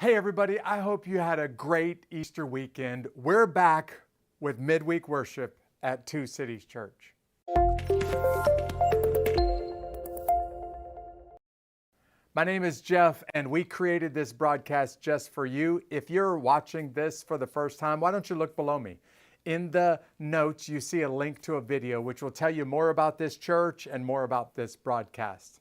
Hey everybody, I hope you had a great Easter weekend. We're back with midweek worship at Cities Church. My name is Jeff, and we created this broadcast just for you. If you're watching this for the first time, why don't you look below me? In the notes, you see a link to a video which will tell you more about this church and more about this broadcast.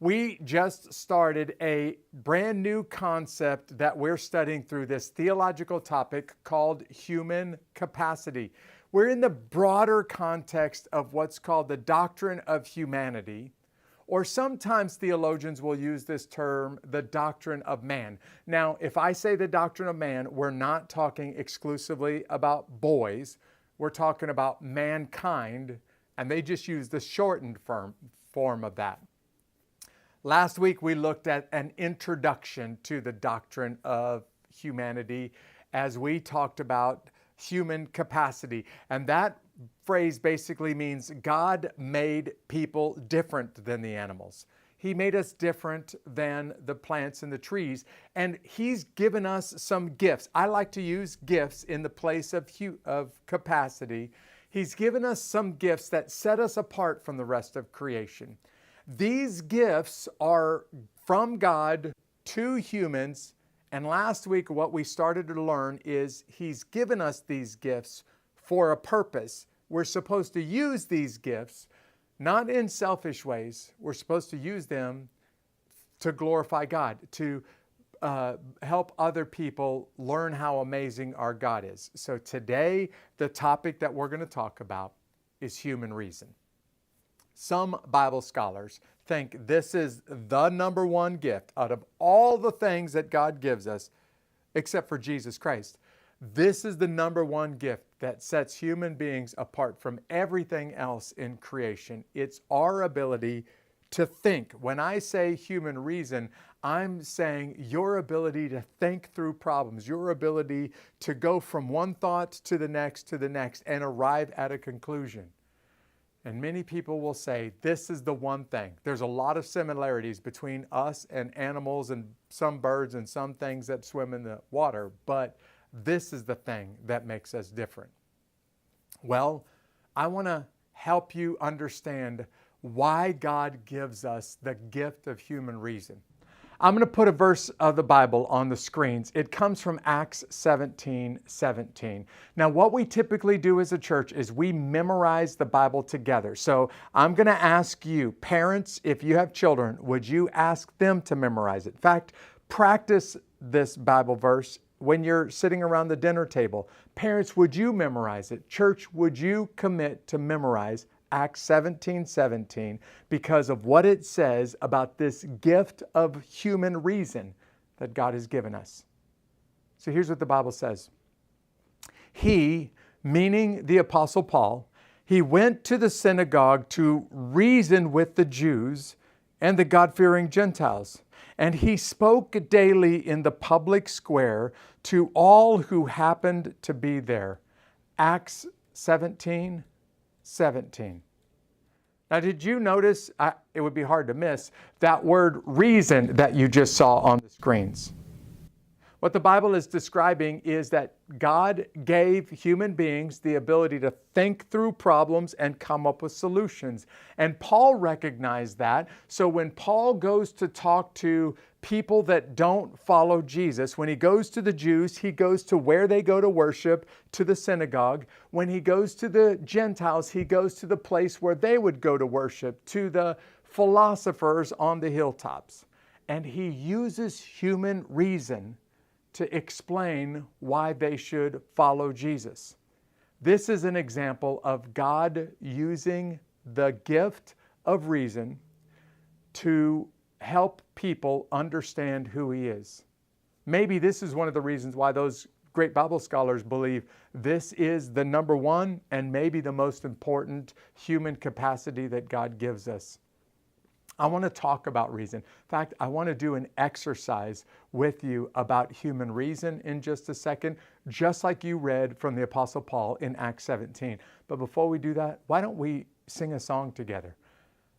We just started a brand new concept that we're studying through this theological topic called human capacity. We're in the broader context of what's called the Doctrine of Humanity, or sometimes theologians will use this term, the doctrine of man. Now, if I say the doctrine of man, we're not talking exclusively about boys. We're talking about mankind, and they just use the shortened form of that. Last week, we looked at an introduction to the doctrine of humanity as we talked about human capacity. And that phrase basically means God made people different than the animals. He made us different than the plants and the trees. And He's given us some gifts. I like to use gifts in the place of capacity. He's given us some gifts that set us apart from the rest of creation. These gifts are from God to humans, and last week what we started to learn is He's given us these gifts for a purpose. We're supposed to use these gifts not in selfish ways. We're supposed to use them to glorify God, to help other people learn how amazing our God is. So today, the topic that we're going to talk about is human reason. Some Bible scholars think this is the number one gift out of all the things that God gives us, except for Jesus Christ. This is the number one gift that sets human beings apart from everything else in creation. It's our ability to think. When I say human reason, I'm saying your ability to think through problems, your ability to go from one thought to the next and arrive at a conclusion. And many people will say, this is the one thing. There's a lot of similarities between us and animals and some birds and some things that swim in the water, but this is the thing that makes us different. Well, I want to help you understand why God gives us the gift of human reason. I'm going to put a verse of the Bible on the screens. It comes from Acts 17:17. Now, what we typically do as a church is we memorize the Bible together. So I'm going to ask you, parents, if you have children, would you ask them to memorize it? In fact, practice this Bible verse when you're sitting around the dinner table. Parents, would you memorize it? Church, would you commit to memorize Acts 17:17 because of what it says about this gift of human reason that God has given us. So here's what the Bible says. He, meaning the Apostle Paul, he went to the synagogue to reason with the Jews and the God-fearing Gentiles. And he spoke daily in the public square to all who happened to be there. Acts 17:17. Now, did you notice, it would be hard to miss, that word reason that you just saw on the screens? What the Bible is describing is that God gave human beings the ability to think through problems and come up with solutions. And Paul recognized that. So when Paul goes to talk to people that don't follow Jesus, when he goes to the Jews, he goes to where they go to worship, to the synagogue. When he goes to the Gentiles, he goes to the place where they would go to worship, to the philosophers on the hilltops. And he uses human reason to explain why they should follow Jesus. This is an example of God using the gift of reason to help people understand who He is. Maybe this is one of the reasons why those great Bible scholars believe this is the number one and maybe the most important human capacity that God gives us. I want to talk about reason. In fact, I want to do an exercise with you about human reason in just a second, just like you read from the Apostle Paul in Acts 17. But before we do that, why don't we sing a song together?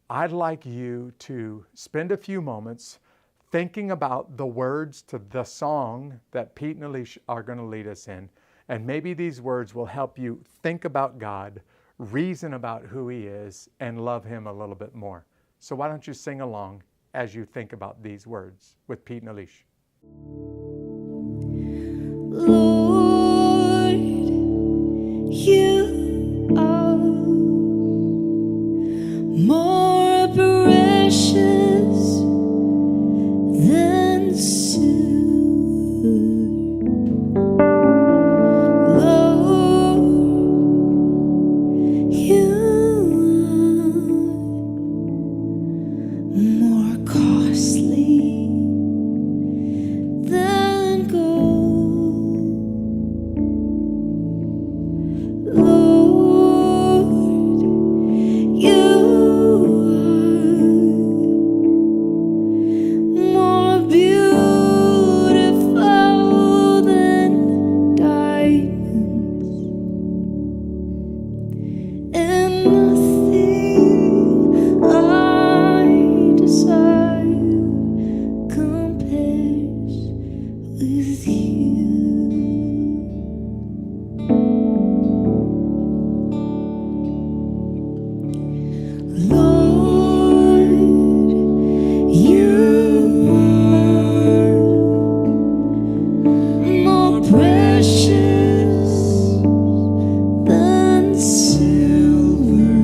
I'd like you to spend a few moments thinking about the words to the song that Pete and Alicia are going to lead us in. And maybe these words will help you think about God, reason about who He is, and love Him a little bit more. So why don't you sing along as you think about these words with Pete and Alicia. Lord, you are more precious than silver. Lord, you are more costly than gold. Lord, you are more beautiful than diamonds, and nothing I desire compares with you. Lord, you are more precious than silver.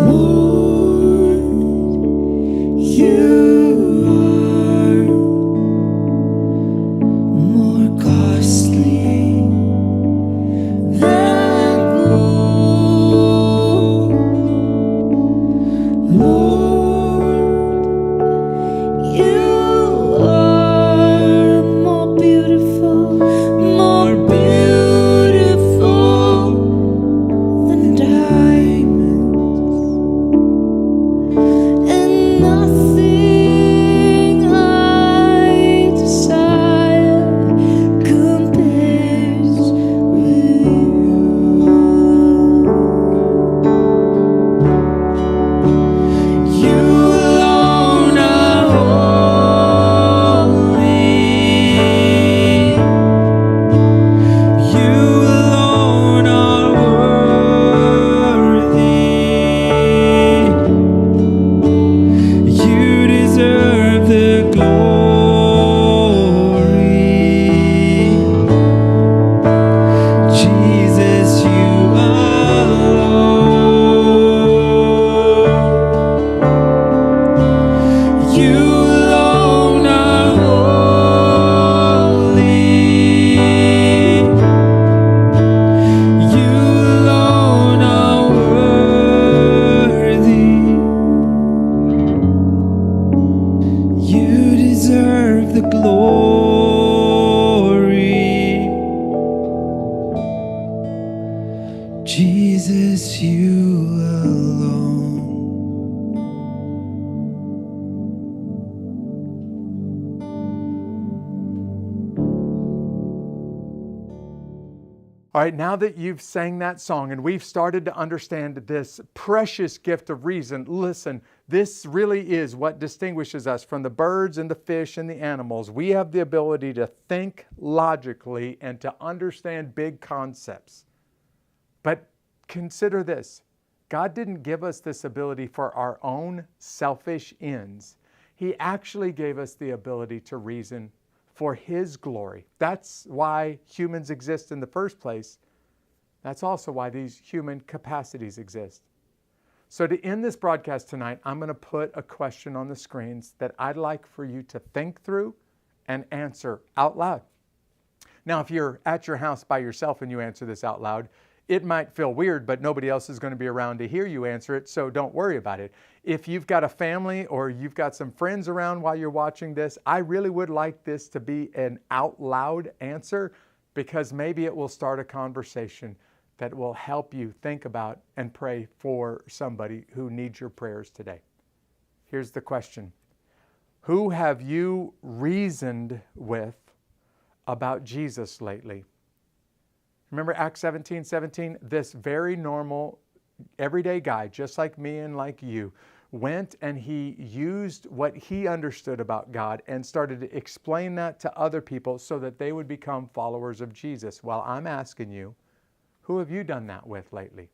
Lord, you are more costly than gold. Lord, you are more beautiful than diamonds, and nothing I desire compares with you. You alone are holy. You alone are worthy. You deserve the glory. Jesus, you alone. You alone are holy. You alone are worthy. You deserve the glory. Jesus, you alone. All right, now that you've sang that song and we've started to understand this precious gift of reason, listen, this really is what distinguishes us from the birds and the fish and the animals. We have the ability to think logically and to understand big concepts. But consider this, God didn't give us this ability for our own selfish ends. He actually gave us the ability to reason for His glory. That's why humans exist in the first place. That's also why these human capacities exist. So to end this broadcast tonight, I'm going to put a question on the screens that I'd like for you to think through and answer out loud. Now, if you're at your house by yourself and you answer this out loud, it might feel weird, but nobody else is going to be around to hear you answer it, so don't worry about it. If you've got a family or you've got some friends around while you're watching this, I really would like this to be an out loud answer, because maybe it will start a conversation that will help you think about and pray for somebody who needs your prayers today. Here's the question. Who have you reasoned with about Jesus lately? Remember Acts 17:17? This very normal, everyday guy, just like me and like you, went and he used what he understood about God and started to explain that to other people so that they would become followers of Jesus. Well, I'm asking you, who have you done that with lately?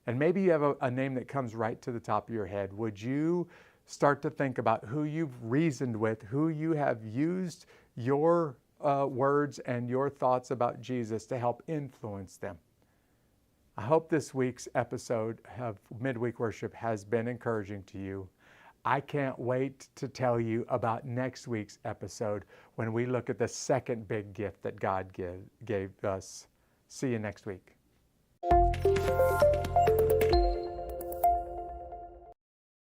And maybe you have a name that comes right to the top of your head. Would you start to think about who you've reasoned with, who you have used your words and your thoughts about Jesus to help influence them? I hope this week's episode of Midweek Worship has been encouraging to you. I can't wait to tell you about next week's episode when we look at the second big gift that God gave us. See you next week.